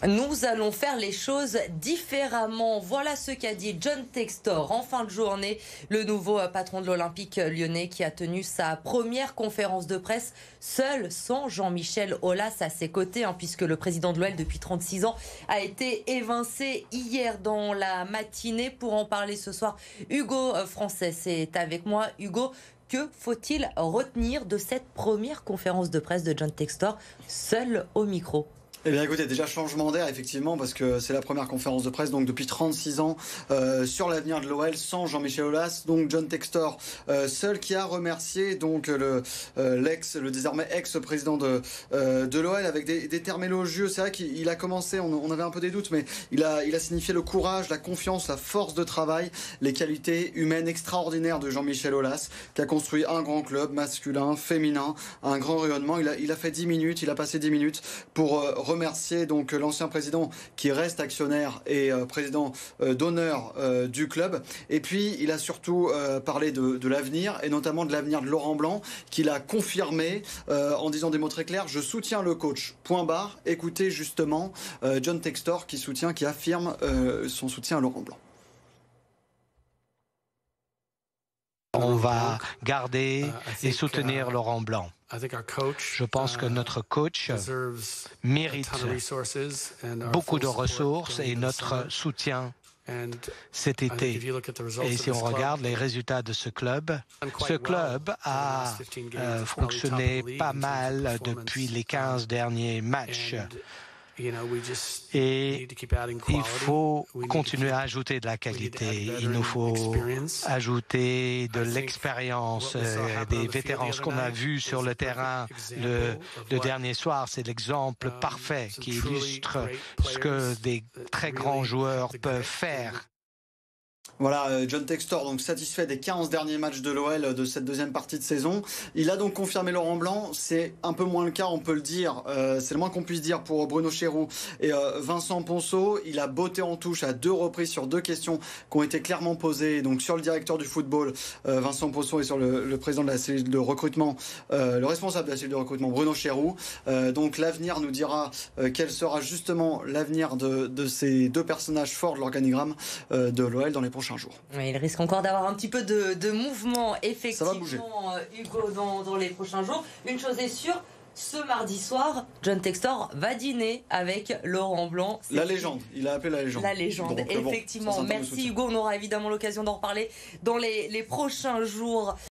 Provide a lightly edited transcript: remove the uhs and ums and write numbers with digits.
Nous allons faire les choses différemment. Voilà ce qu'a dit John Textor en fin de journée, le nouveau patron de l'Olympique lyonnais qui a tenu sa première conférence de presse seul, sans Jean-Michel Aulas à ses côtés, puisque le président de l'OL depuis 36 ans a été évincé hier dans la matinée. Pour en parler ce soir, Hugo Français est avec moi. Hugo, que faut-il retenir de cette première conférence de presse de John Textor, seul au micro ? Eh bien écoutez, déjà changement d'air effectivement parce que c'est la première conférence de presse donc depuis 36 ans sur l'avenir de l'OL sans Jean-Michel Aulas, donc John Textor seul qui a remercié donc le désormais ex-président de l'OL avec des termes élogieux. C'est vrai qu'il a commencé, on avait un peu des doutes, mais il a signifié le courage, la confiance, la force de travail, les qualités humaines extraordinaires de Jean-Michel Aulas qui a construit un grand club masculin, féminin, un grand rayonnement. Il a fait 10 minutes, il a passé 10 minutes pour remercier donc l'ancien président qui reste actionnaire et président d'honneur du club. Et puis il a surtout parlé de l'avenir et notamment de l'avenir de Laurent Blanc qu'il a confirmé en disant des mots très clairs: je soutiens le coach, point barre. Écoutez justement John Textor qui affirme son soutien à Laurent Blanc. On va garder et soutenir Laurent Blanc. Je pense que notre coach mérite beaucoup de ressources et notre soutien cet été. Et si on regarde les résultats de ce club a fonctionné pas mal depuis les 15 derniers matchs. Et il faut continuer à ajouter de la qualité. Il nous faut ajouter de l'expérience, des vétérans. Ce qu'on a vu sur le terrain le dernier soir, c'est l'exemple parfait qui illustre ce que des très grands joueurs peuvent faire. Voilà, John Textor, donc satisfait des 15 derniers matchs de l'OL de cette deuxième partie de saison. Il a donc confirmé Laurent Blanc. C'est un peu moins le cas, on peut le dire. C'est le moins qu'on puisse dire pour Bruno Chéroux et Vincent Ponceau. Il a botté en touche à 2 reprises sur 2 questions qui ont été clairement posées. Donc sur le directeur du football, Vincent Ponceau, et sur le président de la cellule de recrutement, le responsable de la cellule de recrutement, Bruno Chéroux. Donc l'avenir nous dira quel sera justement l'avenir de ces 2 personnages forts de l'organigramme de l'OL dans les prochains jours. Il risque encore d'avoir un petit peu de mouvement, effectivement, Hugo, dans les prochains jours. Une chose est sûre, ce mardi soir, John Textor va dîner avec Laurent Blanc. La légende, il a appelé la légende. La légende, donc, effectivement. Merci Hugo, on aura évidemment l'occasion d'en reparler dans les prochains jours.